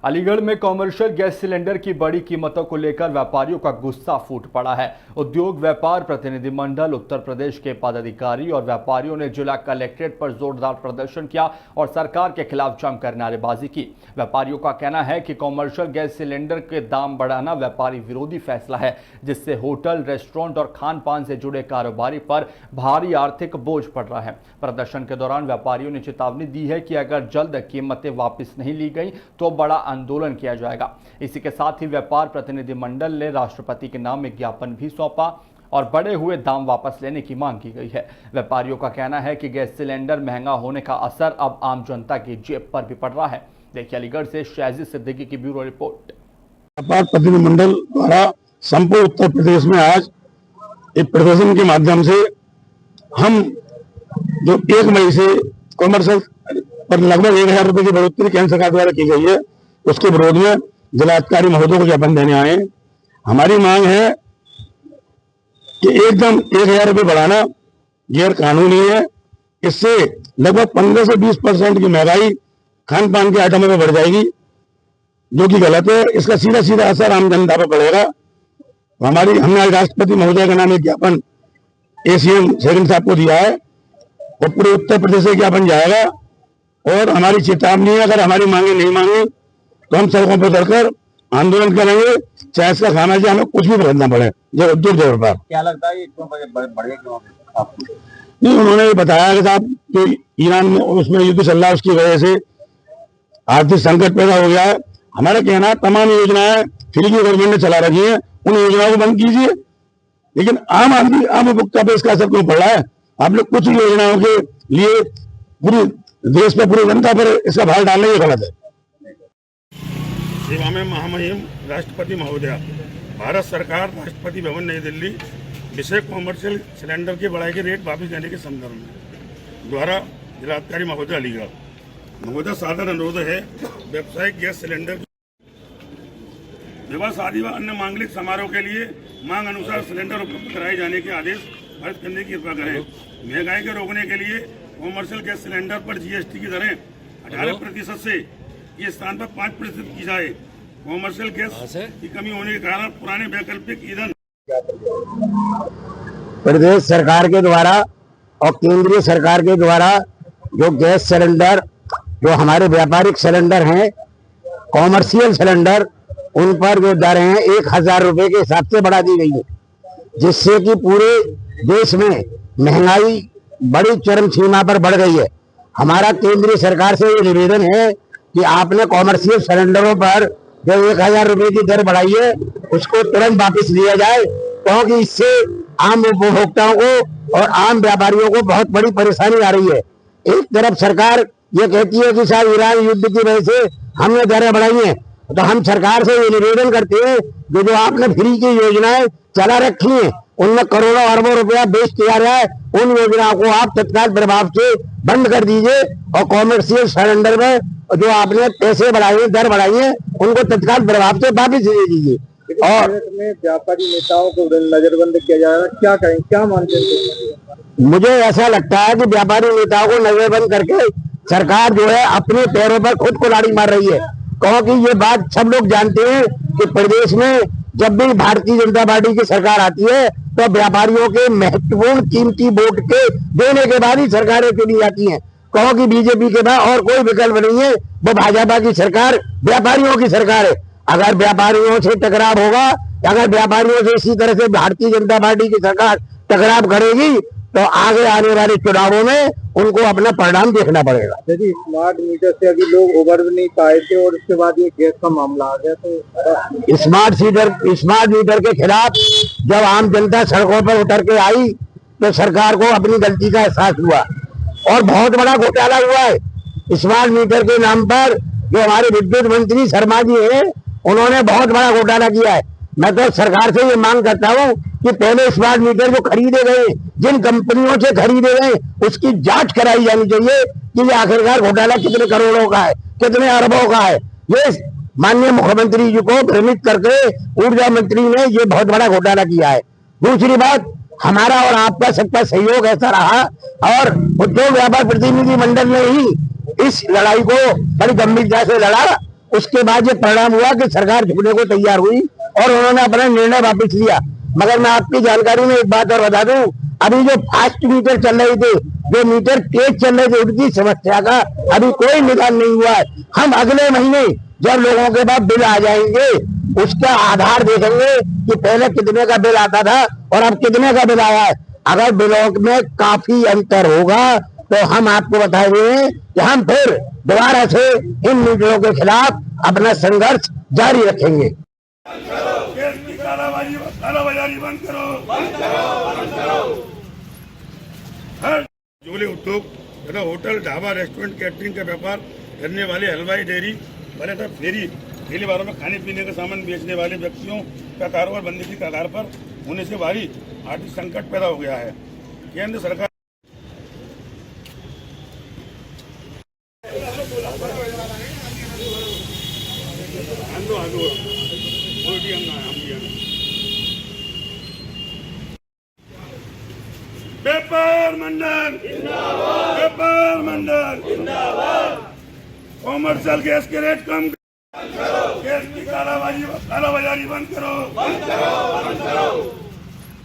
अलीगढ़ में commercial gas cylinder की बड़ी कीमतों को लेकर व्यापारियों का गुस्सा फूट पड़ा है। उद्योग व्यापार प्रतिनिधिमंडल, उत्तर प्रदेश के पदाधिकारी और व्यापारियों ने जिला कलेक्ट्रेट पर जोरदार प्रदर्शन किया और सरकार के खिलाफ जमकर नारेबाजी की। व्यापारियों का कहना है कि कॉमर्शियल गैस सिलेंडर के दाम बढ़ाना व्यापारी विरोधी फैसला है, जिससे होटल, रेस्टोरेंट और खान पान से जुड़े कारोबारी पर भारी आर्थिक बोझ पड़ रहा है। प्रदर्शन के दौरान व्यापारियों ने चेतावनी दी है कि अगर जल्द कीमतें वापस नहीं ली गई तो बड़ा आंदोलन किया जाएगा। इसी के साथ ही व्यापार प्रतिनिधिमंडल ने राष्ट्रपति के नाम एक ज्ञापन भी सौंपा और बढ़े हुए दाम वापस लेने की मांग की गई है। व्यापारियों का कहना है कि गैस सिलेंडर महंगा होने का असर अब आम जनता की जेब पर भी पड़ रहा है। देखिए अलीगढ़ से शाजिद सिद्दीकी की ब्यूरो रिपोर्ट। व्यापार प्रतिनिधिमंडल द्वारा संपूर्ण उत्तर प्रदेश में आज एक प्रदर्शन के माध्यम से हम जो 1 मई से कॉमर्शियल पर लगभग 1000 रुपए की बढ़ोतरी केंद्र सरकार द्वारा की गई है, उसके विरोध में जिलाधिकारी महोदय को ज्ञापन देने आए। हमारी मांग है कि एकदम 1000 रुपए बढ़ाना गैर कानूनी है। इससे लगभग 15 से 20% की महंगाई खान पान के आइटमों में बढ़ जाएगी, जो कि गलत है। इसका सीधा सीधा असर आम जनता पर पड़ेगा। हमने आज राष्ट्रपति महोदय का नाम एक ज्ञापन एसीएम सेकंड साहब को दिया है और पूरे उत्तर प्रदेश से ज्ञापन जाएगा। और हमारी चेतावनी है, अगर हमारी मांगे नहीं मांगी तो हम सड़कों पर उतरकर आंदोलन करेंगे, चाहे इसका खाना चाहे हमें कुछ भी भरना पड़े। जय उद्योग जय व्यापार। क्या लगता है ये क्यों बढ़े क्यों आपको? नहीं, उन्होंने बताया कि साहब जो ईरान में उसमें युद्ध चल रहा है, उसकी वजह से आर्थिक संकट पैदा हो गया है। हमारा कहना है तमाम योजनाएं फ्री की गवर्नमेंट ने चला रखी है, उन योजनाओं को बंद कीजिए, लेकिन आम आदमी आम उपभोक्ता पे इसका असर क्यों पड़ रहा है? आप लोग कुछ योजनाओं के लिए पूरी देश पे, पूरी जनता पर इसका भार डालना ये गलत है। सेवा में महामहिम राष्ट्रपति महोदय, भारत सरकार, राष्ट्रपति भवन नई दिल्ली, विषय कॉमर्शियल सिलेंडर के बढ़ाए के रेट वापस देने के संदर्भ में द्वारा जिलाधिकारी महोदय अलीगढ़ महोदय सादर अनुरोध है व्यावसायिक गैस सिलेंडर विवाह, शादी व अन्य मांगलिक समारोह के लिए मांग अनुसार सिलेंडर उपलब्ध कराए जाने के आदेश पारित करने की कृपा करें। महंगाई को रोकने के लिए कॉमर्शियल गैस सिलेंडर पर जीएसटी की दरें 18% से इस स्थान पर 5% की जाए। कॉमर्शियल गैस की कमी होने के कारण पुराने वैकल्पिक ईंधन प्रदेश सरकार के द्वारा और केंद्रीय सरकार के द्वारा जो गैस सिलेंडर, जो हमारे व्यापारिक सिलेंडर हैं, कॉमर्शियल सिलेंडर, उन पर जो दरें हैं 1000 रुपए के हिसाब से बढ़ा दी गई है, जिससे कि पूरे देश में महंगाई बड़ी चरम सीमा पर बढ़ गई है। हमारा केंद्रीय सरकार से ये निवेदन है कि आपने कॉमर्शियल सिलेंडरों पर जो 1000 रुपए की दर बढ़ाई है उसको तुरंत वापस लिया जाए, क्योंकि इससे आम उपभोक्ताओं को और आम व्यापारियों को बहुत बड़ी परेशानी आ रही है। एक तरफ सरकार ये कहती है कि शायद ईरान युद्ध की वजह से हमने दरें बढ़ाई हैं, तो हम सरकार से ये निवेदन करते हैं कि जो आपने फ्री की योजनाएं चला रखी हैं, उनमें करोड़ों अरबों रुपया बेच किया रहा है, उन योजनाओं को आप तत्काल प्रभाव से बंद कर दीजिए और कॉमर्शियल सिलेंडर में जो आपने पैसे बढ़ाए, दर बढ़ाई है, उनको तत्काल प्रभाव से वापिस दे दीजिए। और में व्यापारी नेताओं को नजरबंद किया जा रहा है, क्या करें, क्या मानते हैं? मुझे ऐसा लगता है कि व्यापारी नेताओं को नजरबंद करके सरकार जो है अपने पैरों पर खुद कुल्हाड़ी मार रही है, क्योंकि ये बात सब लोग जानते हैं कि प्रदेश में जब भी भारतीय जनता पार्टी की सरकार आती है तो व्यापारियों के महत्वपूर्ण कीमती वोट के देने के बाद ही सरकारें चुनी जाती हैं, क्योंकि बीजेपी के बाद और कोई विकल्प नहीं है। वो भाजपा की सरकार व्यापारियों की सरकार है। अगर व्यापारियों से टकराव होगा, अगर व्यापारियों से इसी तरह से भारतीय जनता पार्टी की सरकार टकराव करेगी तो आगे आने वाले चुनावों में उनको अपना परिणाम देखना पड़ेगा। यदि स्मार्ट मीटर से अभी लोग उबर नहीं पाए थे और उसके बाद ये गैस का मामला आ गया, तो स्मार्ट मीटर के खिलाफ जब आम जनता सड़कों पर उतर के आई तो सरकार को अपनी गलती का एहसास हुआ और बहुत बड़ा घोटाला हुआ है स्मार्ट मीटर के नाम पर। जो हमारे विद्युत मंत्री शर्मा जी हैं, उन्होंने बहुत बड़ा घोटाला किया है। मैं तो सरकार से ये मांग करता हूँ कि पहले स्मार्ट मीटर जो खरीदे गए, जिन कंपनियों से खरीदे गए, उसकी जांच कराई जानी चाहिए कि ये आखिरकार घोटाला कितने करोड़ों का है, कितने अरबों का है। ये माननीय मुख्यमंत्री जी को भ्रमित करके ऊर्जा मंत्री ने ये बहुत बड़ा घोटाला किया है। दूसरी बात, हमारा और आपका सबका सहयोग ऐसा रहा और उद्योग व्यापार प्रतिनिधि मंडल ने ही इस लड़ाई को बड़ी गंभीरता से लड़ा उसके बाद ये परिणाम हुआ कि सरकार झुकने को तैयार हुई और उन्होंने अपना निर्णय वापस लिया। मगर मैं आपकी जानकारी में एक बात और बता दूं, अभी जो फास्ट मीटर चल रहे थे, जो मीटर तेज चल रहे थे, उनकी समस्या का अभी कोई निदान नहीं हुआ है। हम अगले महीने जब लोगों के पास बिल आ जाएंगे, उसका आधार देखेंगे कि पहले कितने का बिल आता था और अब कितने का बिल आया है। अगर बिलों में काफी अंतर होगा तो हम आपको बताएंगे कि हम फिर दोबारा से इन मीटरों के खिलाफ अपना संघर्ष जारी रखेंगे। कालाबाजारी बंद करो, जुगली उद्योग तथा होटल, ढाबा, रेस्टोरेंट, कैटरिंग का व्यापार करने वाले, हलवाई, डेयरी वाले तथा फेरी ठेले वालों में खाने पीने का सामान बेचने वाले व्यक्तियों का कारोबार बंदी की कगार पर होने से भारी आर्थिक संकट पैदा हो गया है। केंद्र सरकार व्यापार मंडल जिंदाबाद, व्यापार मंडल जिंदाबाद। कॉमर्शियल गैस के रेट कम करो, गैस की कालाबाजारी बंद करो, बंद करो, बंद करो।